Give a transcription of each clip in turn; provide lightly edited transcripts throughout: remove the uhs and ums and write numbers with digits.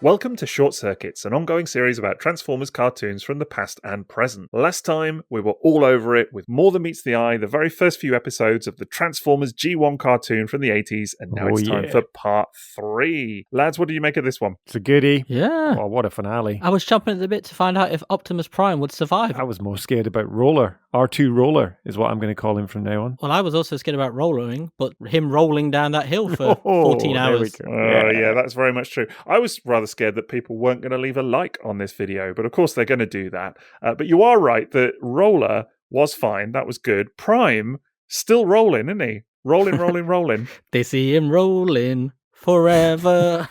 Welcome to Short Circuits, an ongoing series about Transformers cartoons from the past and present. Last time, we were all over it with More Than Meets the Eye, the very first few episodes of the Transformers G1 cartoon from the 80s, and now it's time for part 3. Lads, what do you make of this one? It's a goodie. Yeah. Oh, what a finale. I was jumping at the bit to find out if Optimus Prime would survive. I was more scared about Roller. R2 Roller is what I'm going to call him from now on. Well, I was also scared about rolling, but him rolling down that hill for 14 hours. Yeah, that's very much true. I was rather scared that people weren't going to leave a like on this video, but of course they're going to do that. But you are right that Roller was fine. That was good. Prime, still rolling, isn't he? Rolling. They see him rolling forever.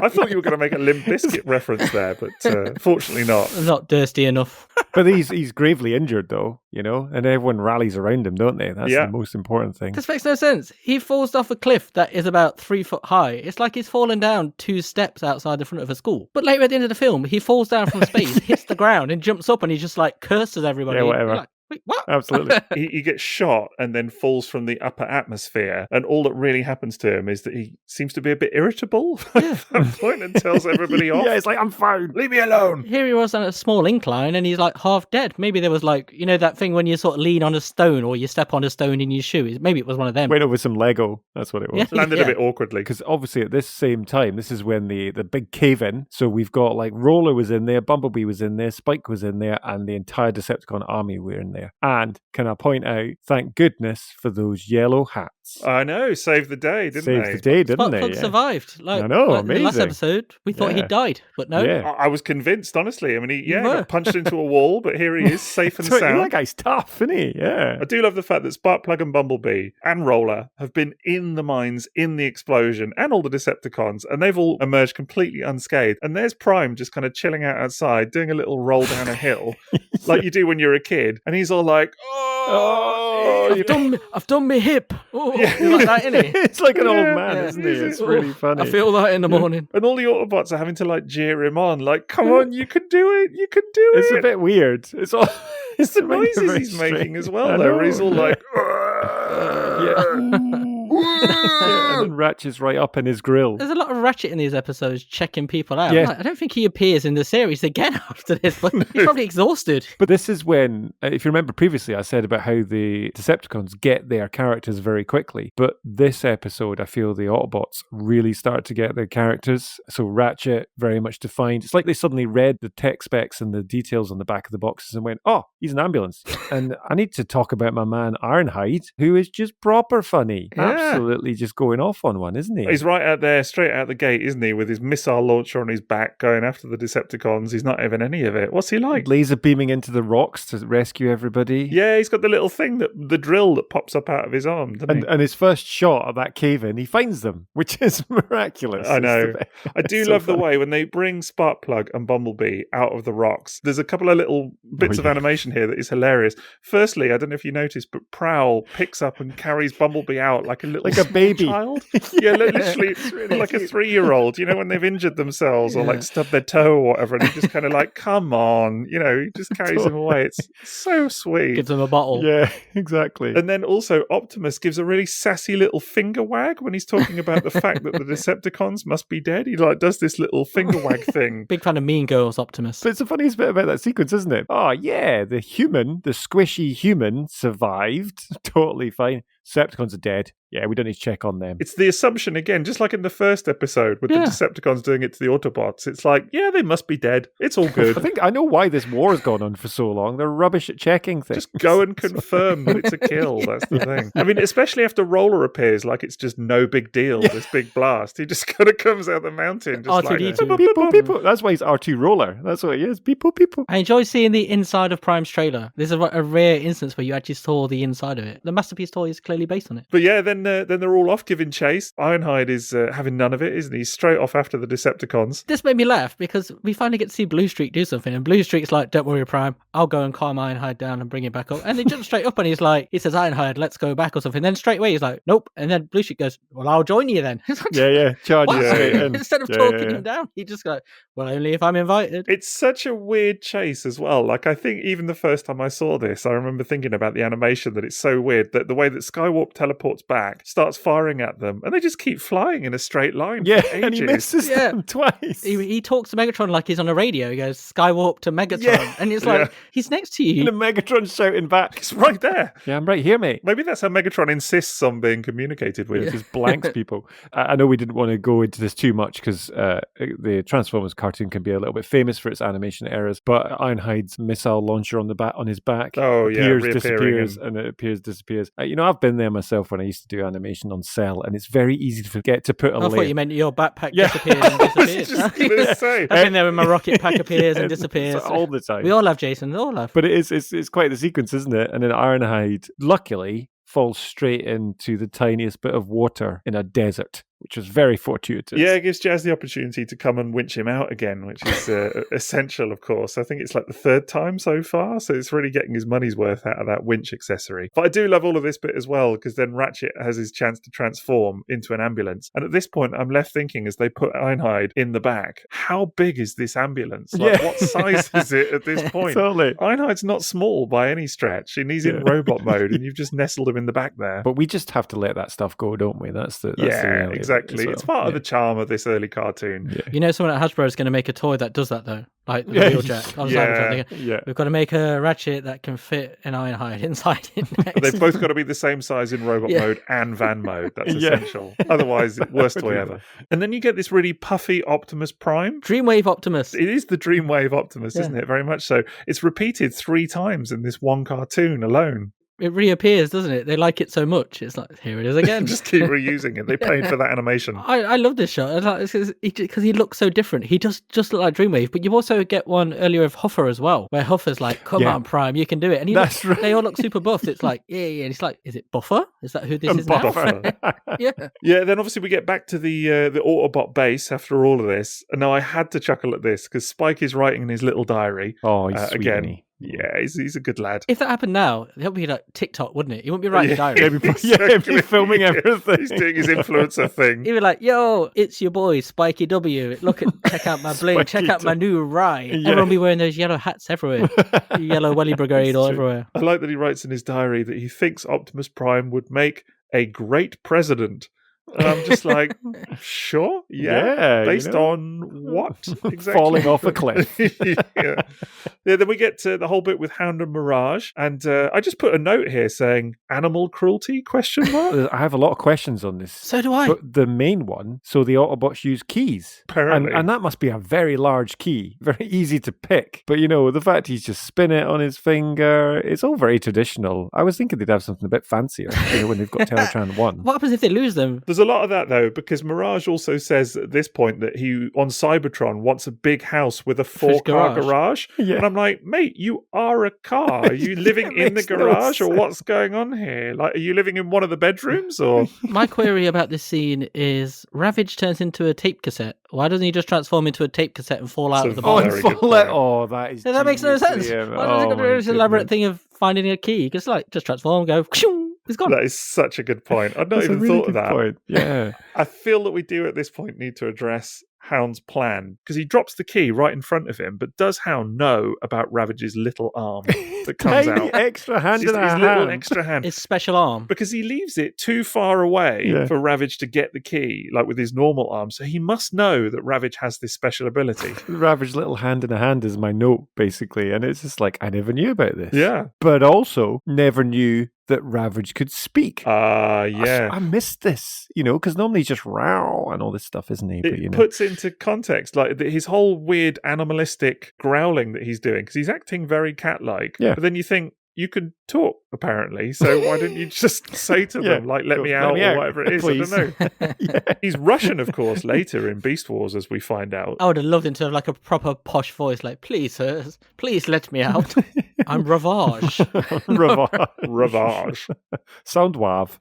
I thought you were going to make a Limp Bizkit reference there, but fortunately not. Not thirsty enough. But he's gravely injured, though, you know, and everyone rallies around him, don't they? That's the most important thing. This makes no sense. He falls off a cliff that is about 3 foot high. It's like he's fallen down 2 steps outside the front of a school. But later at the end of the film, he falls down from space, hits the ground, and jumps up, and he just like curses everybody. Yeah, whatever. Like, wait, what? Absolutely. He gets shot and then falls from the upper atmosphere, and all that really happens to him is that he seems to be a bit irritable at that point and tells everybody off. Yeah, it's like, I'm fine. Leave me alone. Here he was on a small incline and he's like half dead. Maybe there was like, you know, that thing when you sort of lean on a stone or you step on a stone in your shoe. Maybe it was one of them. Went over some Lego. That's what it was. Landed a bit awkwardly. Because obviously at this same time, this is when the big cave-in. So we've got like Roller was in there, Bumblebee was in there, Spike was in there, and the entire Decepticon army were in there. And can I point out, thank goodness for those yellow hats. I know, saved the day, didn't they? Saved the day, didn't they? Spot survived. Like, I know, like amazing. the last episode, we thought he died, but no. Yeah. I was convinced, honestly. I mean, he got punched into a wall, but here he is, safe and So, sound. that guy's tough, isn't he? Yeah. I do love the fact that Sparkplug and Bumblebee and Roller have been in the mines, in the explosion, and all the Decepticons, and they've all emerged completely unscathed. And there's Prime just kind of chilling out outside, doing a little roll down a hill, like you do when you're a kid. And he's all like, I've done my hip. Oh, like that, innit? It's like an old man, isn't he? It's really funny. I feel that in the morning. And all the Autobots are having to like jeer him on, like, come on, you can do it, you can do it. It's a bit weird. It's all It's the noises he's making as well, though, where he's all like, and then Ratchet's right up in his grill. There's a lot of Ratchet in these episodes checking people out. Yeah. Like, I don't think he appears in the series again after this, but he's probably exhausted. But this is when, if you remember previously, I said about how the Decepticons get their characters very quickly. But this episode, I feel the Autobots really start to get their characters. So Ratchet, very much defined. It's like they suddenly read the tech specs and the details on the back of the boxes and went, oh, he's an ambulance. And I need to talk about my man Ironhide, who is just proper funny. Yeah. Absolutely just going off on one, isn't he? He's right out there, straight out the gate, isn't he, with his missile launcher on his back, going after the Decepticons. He's not having any of it. What's he like? Laser beaming into the rocks to rescue everybody. Yeah, he's got the little thing, the drill that pops up out of his arm, doesn't he? And his first shot of that cave-in, he finds them, which is miraculous. I know. I do so love the funny. way when they bring Sparkplug and Bumblebee out of the rocks. There's a couple of little bits of animation here that is hilarious. Firstly, I don't know if you noticed, but Prowl picks up and carries Bumblebee out like a little Like a baby child. Yeah, literally really like a 3-year-old. You know, when they've injured themselves or like stubbed their toe or whatever, and he just kind of like, come on, you know, he just carries them away. It's so sweet. Gives him a bottle. Yeah, exactly. And then also Optimus gives a really sassy little finger wag when he's talking about the fact that the Decepticons must be dead. He like does this little finger wag thing. Big fan of Mean Girls, Optimus. But it's the funniest bit about that sequence, isn't it? Oh, yeah, the squishy human survived. Totally fine. Decepticons are dead. Yeah, we don't need to check on them. It's the assumption again, just like in the first episode with the Decepticons doing it to the Autobots. It's like, yeah, they must be dead. It's all good. I think I know why this war has gone on for so long. They're rubbish at checking things. Just go and confirm that it's a kill. That's the thing. I mean, especially after Roller appears, like it's just no big deal, this big blast. He just kind of comes out the mountain. Just R2D2. like, People, people. That's why he's R2 Roller. That's what he is. People. I enjoy seeing the inside of Prime's trailer. This is a rare instance where you actually saw the inside of it. The Masterpiece toy is clearly based on it. But yeah, then they're all off giving chase. Ironhide is having none of it, isn't he? He's straight off after the Decepticons. This made me laugh because we finally get to see Blue Streak do something, and Blue Streak's like, don't worry, Prime, I'll go and calm Ironhide down and bring him back up. And they jump straight up and he says, Ironhide, let's go back or something. Then straight away he's like, nope. And then Blue Streak goes, well, I'll join you then. Yeah. Charges straight in. Instead of talking him down, he just goes, well, only if I'm invited. It's such a weird chase as well. Like, I think even the first time I saw this, I remember thinking about the animation, that it's so weird that the way that Skywarp teleports back, starts firing at them, and they just keep flying in a straight line for ages. And he misses them twice. He talks to Megatron like he's on a radio. He goes, Skywarp to Megatron. And it's like, he's next to you. And the Megatron's shouting back. It's right there. Yeah, I'm right here, mate. Maybe that's how Megatron insists on being communicated with. It just blanks people. I know we didn't want to go into this too much because the Transformers cartoon can be a little bit famous for its animation errors, but Ironhide's missile launcher on his back appears, disappears, and it appears, disappears. I've been there myself when I used to do animation on Cell, and it's very easy to forget to put a layer. I thought you meant your backpack disappears and disappears. I've been there when my rocket pack appears and disappears. All the time. We all have, Jason. We all have. But it's quite the sequence, isn't it? And then Ironhide, luckily, falls straight into the tiniest bit of water in a desert, which was very fortuitous. Yeah, it gives Jazz the opportunity to come and winch him out again, which is essential, of course. I think it's like the third time so far, so it's really getting his money's worth out of that winch accessory. But I do love all of this bit as well, because then Ratchet has his chance to transform into an ambulance. And at this point, I'm left thinking, as they put Ironhide in the back, how big is this ambulance? Like, what size is it at this point? Totally. Ironhide's not small by any stretch, and he's in robot mode, and you've just nestled him in the back there. But we just have to let that stuff go, don't we? That's the reality. Exactly. It's part of the charm of this early cartoon. Yeah. Someone at Hasbro is going to make a toy that does that, though. Like the Wheeljack. We've got to make a Ratchet that can fit an Ironhide inside it next. They've both got to be the same size in robot mode and van mode. That's essential. Otherwise, worst toy ever. And then you get this really puffy Optimus Prime. Dreamwave Optimus. It is the Dreamwave Optimus, isn't it? Very much so. It's repeated 3 times in this one cartoon alone. It reappears, doesn't it? They like it so much. It's like, here it is again. Just keep reusing it. They paid for that animation. I love this shot because he looks so different. He does just look like Dreamwave, but you also get one earlier of Huffer as well, where Huffer's like, come on, Prime, you can do it. And they all look super buffed. It's like, yeah. And it's like, is it Buffer? Is that who this is Buffer. now? Yeah, then obviously we get back to the Autobot base after all of this. And now I had to chuckle at this because Spike is writing in his little diary. Oh, he's sweet, again. Yeah, he's a good lad. If that happened now, that would be like TikTok, wouldn't it? He wouldn't be writing a diary. He'd be filming everything. He's doing his influencer thing. He'd be like, yo, it's your boy, Spikey W. Check out my bling. Check out my new ride. Yeah. Everyone be wearing those yellow hats everywhere. Yellow welly brigade all everywhere. I like that he writes in his diary that he thinks Optimus Prime would make a great president. And I'm just like, sure? Yeah. Based on what? Exactly. Falling off a cliff. Yeah, then we get to the whole bit with Hound and Mirage. And I just put a note here saying, animal cruelty, ? I have a lot of questions on this. So do I. But the main one, so the Autobots use keys. Apparently. And that must be a very large key. Very easy to pick. But, the fact he's just spin it on his finger, it's all very traditional. I was thinking they'd have something a bit fancier when they've got Teletran 1. What happens if they lose them? There's a lot of that, though, because Mirage also says at this point that he, on Cybertron, wants a big house with a 4-car garage. Yeah. And I'm like, mate, you are a car. Are you living in the garage or what's going on here? Like, are you living in one of the bedrooms? Or my query about this scene is Ravage turns into a tape cassette. Why doesn't he just transform into a tape cassette and fall out of the box? That is. That makes no sense. Why does he go through this elaborate thing of finding a key? Because, just transform, go, it's gone. That is such a good point. I'd not even thought of that. Point. Yeah. I feel that we do at this point need to address Hound's plan, because he drops the key right in front of him, but does Hound know about Ravage's little arm that comes out? Extra hand in his little extra hand. His special arm. Because he leaves it too far away for Ravage to get the key, like with his normal arm, so he must know that Ravage has this special ability. Ravage's little hand in a hand is my note, basically, and it's just like, I never knew about this. Yeah. But also, never knew that Ravage could speak. I missed this, because normally he's just row and all this stuff, isn't he? It puts into context, like his whole weird animalistic growling that he's doing, because he's acting very cat-like. Yeah. But then you think, you can talk, apparently, so why don't you just say to them, let me out, or whatever it is, please. I don't know. He's Russian, of course, later in Beast Wars, as we find out. I would have loved him to have like a proper posh voice, like, please, sirs, please let me out. I'm Ravage. Ravage. Sound wav.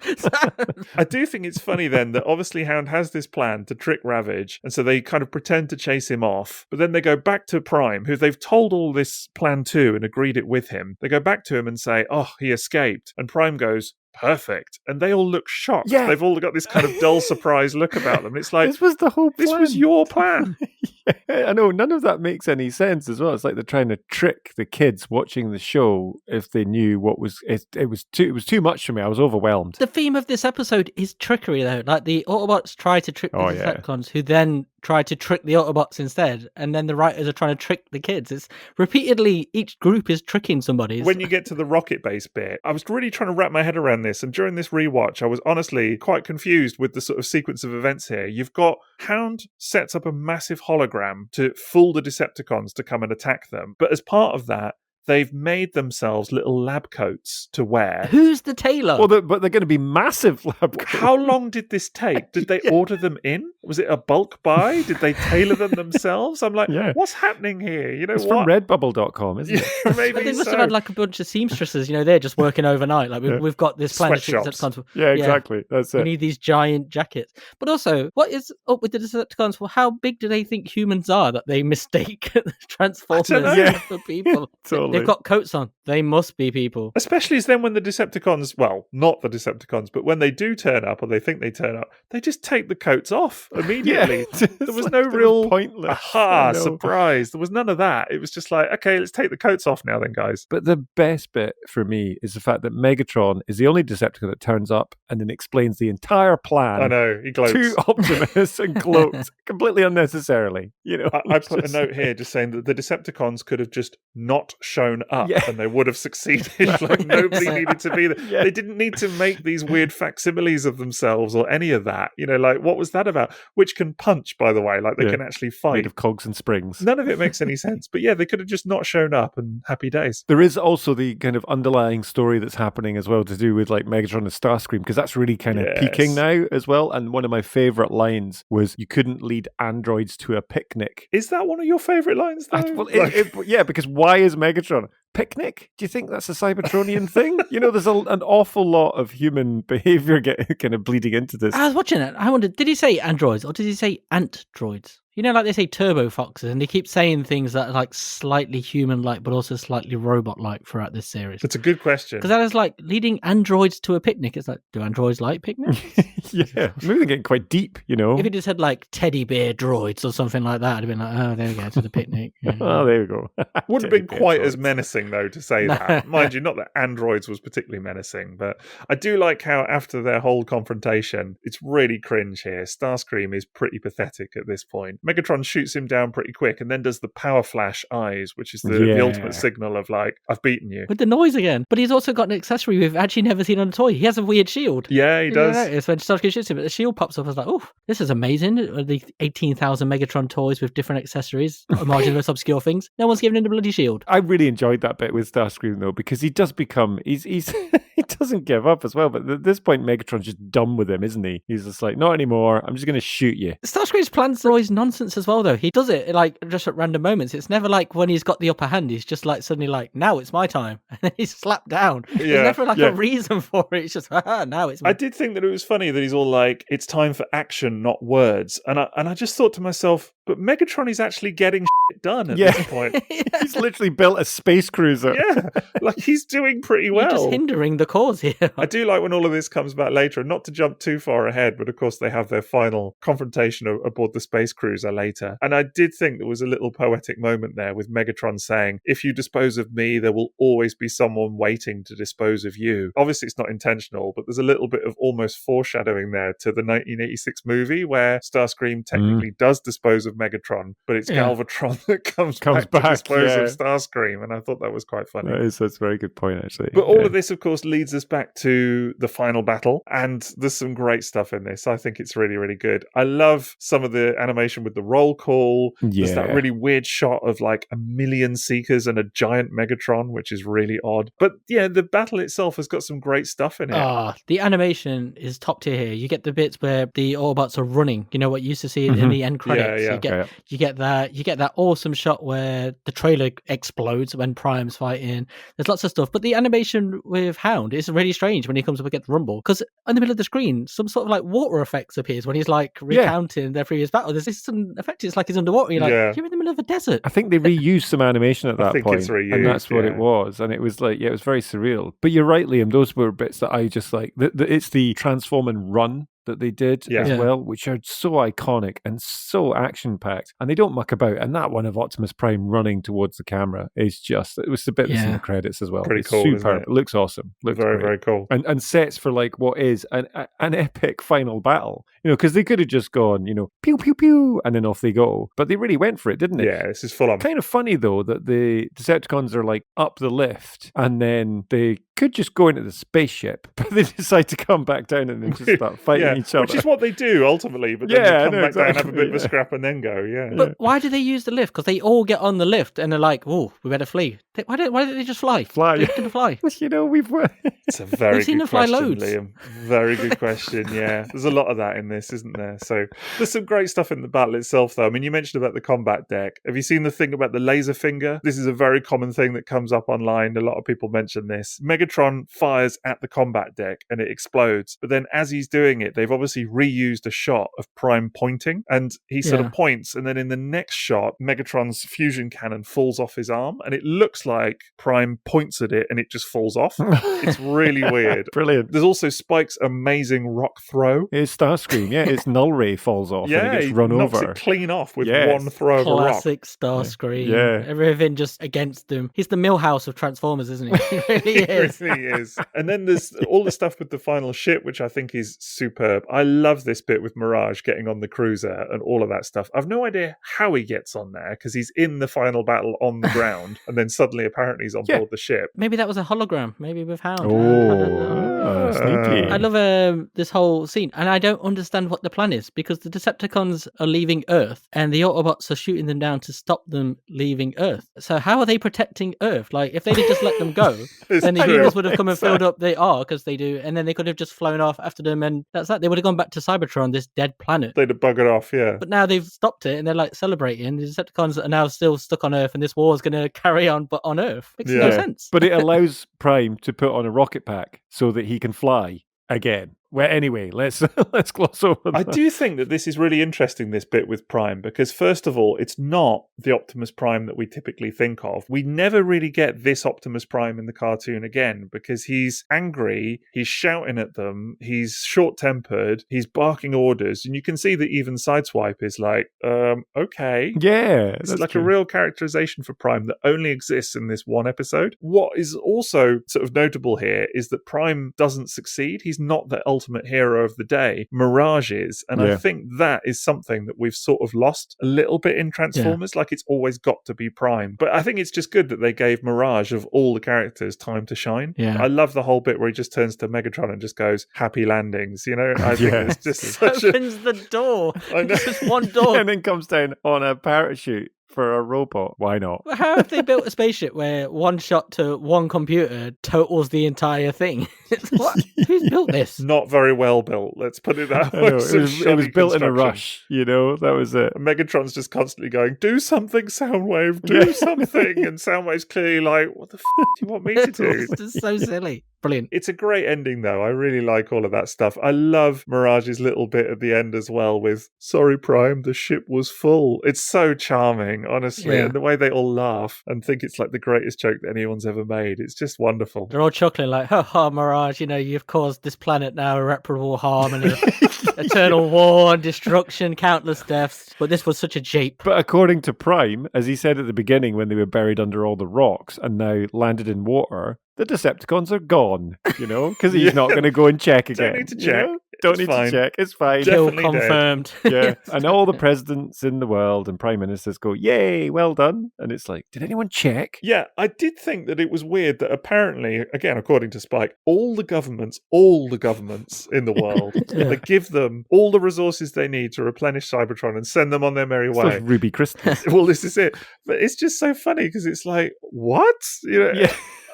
I do think it's funny then that obviously Hound has this plan to trick Ravage, and so they kind of pretend to chase him off, but then they go back to Prime, who they've told all this plan to and agreed it with him. They go back to him and say, oh, he escaped. And Prime goes, perfect. And they all look shocked. Yeah. They've all got this kind of dull surprise look about them. It's like, this was the whole plan. This was your plan. I know, none of that makes any sense as well. It's like they're trying to trick the kids watching the show if they knew what was... It was too much for me. I was overwhelmed. The theme of this episode is trickery, though. Like, the Autobots try to trick the Decepticons, who then try to trick the Autobots instead, and then the writers are trying to trick the kids. It's repeatedly, each group is tricking somebody. When you get to the rocket base bit, I was really trying to wrap my head around this, and during this rewatch, I was honestly quite confused with the sort of sequence of events here. You've got Hound sets up a massive hologram to fool the Decepticons to come and attack them, but as part of that, they've made themselves little lab coats to wear. Who's the tailor? Well, but they're going to be massive lab coats. How long did this take? Did they order them in? Was it a bulk buy? Did they tailor them themselves? I'm like, what's happening here? You know, it's what? from redbubble.com, isn't it? Maybe they must have had like a bunch of seamstresses, they're just working overnight. Like, we've got this plan. Sweatshops. Yeah, exactly. That's it. We need these giant jackets. But also, what is up with the Decepticons? Well, how big do they think humans are that they mistake Transformers for people? Totally. They've got coats on. They must be people. Especially as then when the Decepticons, well, not the Decepticons, but when they do turn up, or they think they turn up, they just take the coats off immediately. There was no real pointless. Aha, surprise. There was none of that. It was just like, okay, let's take the coats off now then, guys. But the best bit for me is the fact that Megatron is the only Decepticon that turns up and then explains the entire plan. I know, he gloats. To Optimus and gloats completely unnecessarily. I put a note here just saying that the Decepticons could have just not shown up and they would have succeeded. Like, nobody needed to be there. They didn't need to make these weird facsimiles of themselves or any of that. Like, what was that about? Which can punch, by the way, like they can actually fight. Made of cogs and springs. None of it makes any sense. But they could have just not shown up and happy days. There is also the kind of underlying story that's happening as well to do with like Megatron and Starscream, because that's really kind of peaking now as well. And one of my favourite lines was, "You couldn't lead androids to a picnic." Is that one of your favourite lines, though? Because why is Megatron... Picnic? Do you think that's a Cybertronian thing? There's an awful lot of human behaviour kind of bleeding into this. I was watching it. I wondered, did he say androids or did he say ant-droids? Like they say turbo foxes, and they keep saying things that are like slightly human-like, but also slightly robot-like throughout this series. It's a good question. Because that is like leading androids to a picnic. It's like, do androids like picnics? Yeah, maybe they're getting quite deep, If it just had like teddy bear droids or something like that, I'd have been like, oh, there we go, to the picnic. Oh, there we go. Wouldn't have been quite as menacing, though, to say that. Mind you, not that androids was particularly menacing, but I do like how after their whole confrontation, it's really cringe here. Starscream is pretty pathetic at this point. Megatron shoots him down pretty quick and then does the power flash eyes, which is the ultimate signal of like, I've beaten you. With the noise again. But he's also got an accessory we've actually never seen on a toy. He has a weird shield. Yeah, he does. It's when Starscream shoots him, the shield pops up. I was like, oh, this is amazing. The 18,000 Megatron toys with different accessories, marginally most obscure things. No one's given him the bloody shield. I really enjoyed that bit with Starscream though, because he does become, he's he doesn't give up as well. But at this point, Megatron's just done with him, isn't he? He's just like, not anymore. I'm just going to shoot you. Starscream's plans are always nonsense as well, though. He does it like just at random moments. It's never like when he's got the upper hand. He's just like suddenly like, now it's my time, and then he's slapped down. There's never like a reason for it. It's just now it's. I did think that it was funny that he's all like, it's time for action, not words, and I just thought to myself, but Megatron is actually getting shit done at this point. He's literally built a space cruiser. Yeah, like he's doing pretty well. You're just hindering the cause here. I do like when all of this comes back later, and not to jump too far ahead, but of course they have their final confrontation aboard the space cruiser later. And I did think there was a little poetic moment there with Megatron saying, if you dispose of me, there will always be someone waiting to dispose of you. Obviously it's not intentional, but there's a little bit of almost foreshadowing there to the 1986 movie where Starscream technically does dispose of Megatron, but it's Galvatron that comes back to dispose of Starscream, and I thought that was quite funny. That's a very good point, actually. But all of this, of course, leads us back to the final battle, and there's some great stuff in this. I think it's really, really good. I love some of the animation with the roll call. There's that really weird shot of like a million Seekers and a giant Megatron, which is really odd. But yeah, the battle itself has got some great stuff in it. The animation is top tier here. You get the bits where the Autobots are running. You know what you used to see in the end credits. You get that awesome shot where the trailer explodes when Prime's fighting. There's lots of stuff. But the animation with Hound is really strange when he comes up against Rumble, because in the middle of the screen, some sort of like water effects appears when he's like recounting their previous battle. There's some effect. It's like he's underwater. You're like, you're in the middle of a desert. I think they reused some animation at that point. It's reused, and that's what it was. And it was like, it was very surreal. But you're right, Liam. Those were bits that I just like. It's the transform and run that they did as Yeah. well, which are so iconic and so action-packed. And they don't muck about. And that one of Optimus Prime running towards the camera is just, it was the bit that's in the credits as well. Pretty It's cool, isn't superb. it? It looks awesome. Looks very, great. very cool. And sets for like what is an epic final battle. You know, because they could have just gone, you know, pew, pew, pew, and then off they go. But they really went for it, didn't they? Yeah, this is full on. Kind of funny, though, that the Decepticons are like up the lift and then they could just go into the spaceship, but they decide to come back down and then just start fighting each other. Which is what they do ultimately, but then they come back down, have a bit of a scrap and then go, But why do they use the lift? Because they all get on the lift and they're like, oh, we better flee. Why don't they just fly? Fly. They're gonna fly. You know, It's a very seen good them fly question, loads. Liam. Very good question, yeah. There's a lot of that in this, isn't there? So there's some great stuff in the battle itself, though. I mean, you mentioned about the combat deck. Have you seen the thing about the laser finger? This is a very common thing that comes up online. A lot of people mention this. Megatron fires at the combat deck and it explodes. But then as he's doing it, they've obviously reused a shot of Prime pointing and he sort of points. And then in the next shot, Megatron's fusion cannon falls off his arm and it looks like Prime points at it and it just falls off. It's really weird. Brilliant. There's also Spike's amazing rock throw. It's Starscream, its null ray falls off and it gets run knocks over. it clean off with one throw of a rock. Classic Starscream. Yeah. Everything just against him. He's the Millhouse of Transformers, isn't he? He really is. He really is. And then there's all the stuff with the final ship, which I think is superb. I love this bit with Mirage getting on the cruiser and all of that stuff. I've no idea how he gets on there because he's in the final battle on the ground and then suddenly apparently he's on board the ship. Maybe that was a hologram. Maybe with Hound. Sneaky. I love this whole scene, and I don't understand what the plan is because the Decepticons are leaving Earth, and the Autobots are shooting them down to stop them leaving Earth. So how are they protecting Earth? Like, if they'd just let them go, then the humans would have come and filled up the ark, as they do, and then they could have just flown off after them, and that's that. They would have gone back to Cybertron, this dead planet. They'd have buggered off, yeah. But now they've stopped it, and they're like celebrating. The Decepticons are now still stuck on Earth, and this war is going to carry on, but on Earth. Makes no sense. But it allows Prime to put on a rocket pack so that he can fly again. Well, anyway, let's gloss over that. I do think that this is really interesting, this bit with Prime, because first of all, it's not the Optimus Prime that we typically think of. We never really get this Optimus Prime in the cartoon again, because he's angry, he's shouting at them, he's short-tempered, he's barking orders, and you can see that even Sideswipe is like, okay. Yeah, it's like a real characterization for Prime that only exists in this one episode. What is also sort of notable here is that Prime doesn't succeed. He's not the ultimate hero of the day. Mirage is, and I think that is something that we've sort of lost a little bit in Transformers. Like, it's always got to be Prime. But I think it's just good that they gave Mirage, of all the characters, time to shine. Yeah. I love the whole bit where he just turns to Megatron and just goes, happy landings, you know? I think it's just such opens the door. I know. Just one door. And then comes down on a parachute for a robot. Why not? How have they built a spaceship where one shot to one computer totals the entire thing? What? Who's built this? Not very well built, let's put it that way. It was built in a rush, you know? That was it. And Megatron's just constantly going, do something, Soundwave, do something. And Soundwave's clearly like, what the do you want me to do? It's just so silly. Brilliant. It's a great ending, though. I really like all of that stuff. I love Mirage's little bit at the end as well with, sorry, Prime, the ship was full. It's so charming, honestly. And the way they all laugh and think it's like the greatest joke that anyone's ever made. It's just wonderful. They're all chuckling like, ha ha, Mirage, you know, you've caused this planet now irreparable harm and eternal war and destruction, countless deaths. But this was such a jape. But according to Prime, as he said at the beginning when they were buried under all the rocks and now landed in water, the Decepticons are gone, you know, because he's not going to go and check again. Don't need to check. Don't need to check. It's fine. Kill confirmed. Yeah. And all the presidents in the world and prime ministers go, yay, well done. And it's like, did anyone check? Yeah, I did think that it was weird that apparently, again, according to Spike, all the governments in the world, they give them all the resources they need to replenish Cybertron and send them on their merry way. Those ruby crystals. Well, this is it. But it's just so funny because it's like, what? You know,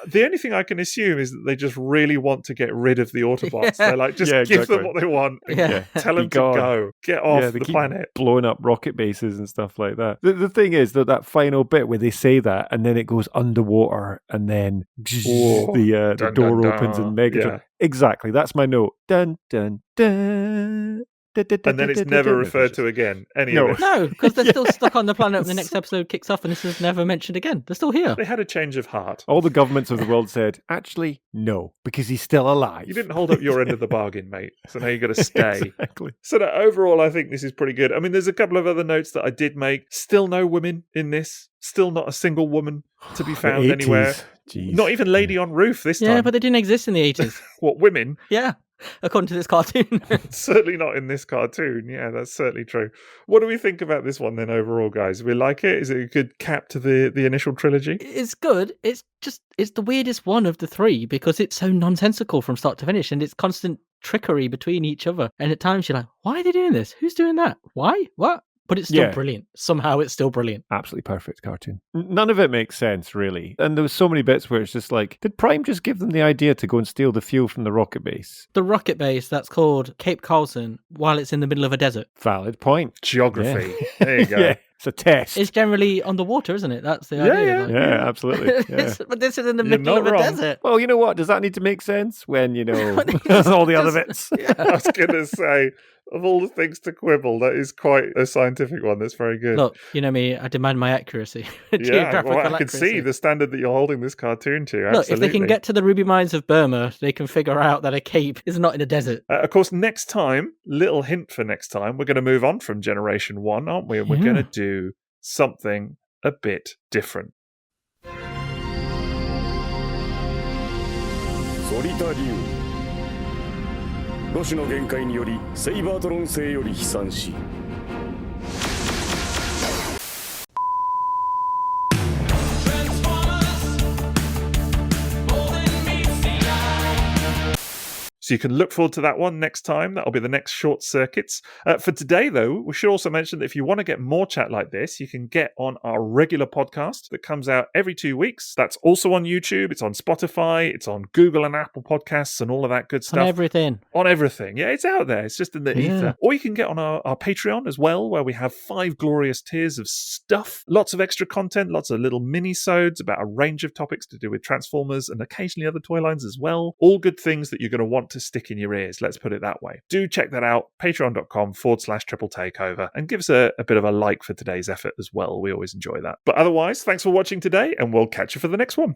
the only thing I can assume is that they just really want to get rid of the Autobots. They're like, just give them what they want. And tell them to go. Get off the planet. Blowing up rocket bases and stuff like that. The thing is that final bit where they say that and then it goes underwater and then the door opens and Megatron. Exactly. That's my note. Dun, dun, dun. And then it's never referred to again. Any of it. No, because they're still stuck on the planet when the next episode kicks off and this is never mentioned again. They're still here. They had a change of heart. All the governments of the world said, actually, no, because he's still alive. You didn't hold up your end of the bargain, mate. So now you've got to stay. Exactly. So that overall, I think this is pretty good. I mean, there's a couple of other notes that I did make. Still no women in this. Still not a single woman to be found anywhere. Jeez. Not even Lady on Roof this time. Yeah, but they didn't exist in the 80s. What, women? Yeah, according to this cartoon. Certainly not in this cartoon. Yeah, that's certainly true. What do we think about this one then overall, guys? We like it? Is it a good cap to the initial trilogy? It's good. It's the weirdest one of the three because it's so nonsensical from start to finish and it's constant trickery between each other. And at times you're like, why are they doing this? Who's doing that? Why? What? But it's still brilliant. Somehow it's still brilliant. Absolutely perfect cartoon. None of it makes sense, really. And there was so many bits where it's just like, did Prime just give them the idea to go and steal the fuel from the rocket base? The rocket base, that's called Cape Carlson, while it's in the middle of a desert. Valid point. Geography. Yeah. There you go. Yeah, it's a test. It's generally on the water, isn't it? That's the idea. Yeah, absolutely. Yeah. But this is in the middle of a desert. Well, you know what? Does that need to make sense when, you know, all the other bits? I was going to say, of all the things to quibble, that is quite a scientific one. That's very good. Look, you know me, I demand my accuracy. Yeah, well, I can see the standard that you're holding this cartoon to. Absolutely. Look, if they can get to the ruby mines of Burma, they can figure out that a cape is not in a desert. Of course, next time, little hint for next time, we're going to move on from Generation 1, aren't we? And we're going to do something a bit different. Solitarium ロシの限界によりセイバートロン星より飛散し So you can look forward to that one next time. That'll be the next Short Circuits. For today, though, we should also mention that if you want to get more chat like this, you can get on our regular podcast that comes out every 2 weeks. That's also on YouTube. It's on Spotify. It's on Google and Apple Podcasts and all of that good stuff. On everything. On everything. Yeah, it's out there. It's just in the ether. Or you can get on our Patreon as well, where we have 5 glorious tiers of stuff. Lots of extra content, lots of little mini-sodes about a range of topics to do with Transformers and occasionally other toy lines as well. All good things that you're going to want to stick in your ears, let's put it that way. Do check that out, patreon.com/Triple Takeover, and give us a bit of a like for today's effort as well. We always enjoy that. But otherwise, thanks for watching today, and we'll catch you for the next one.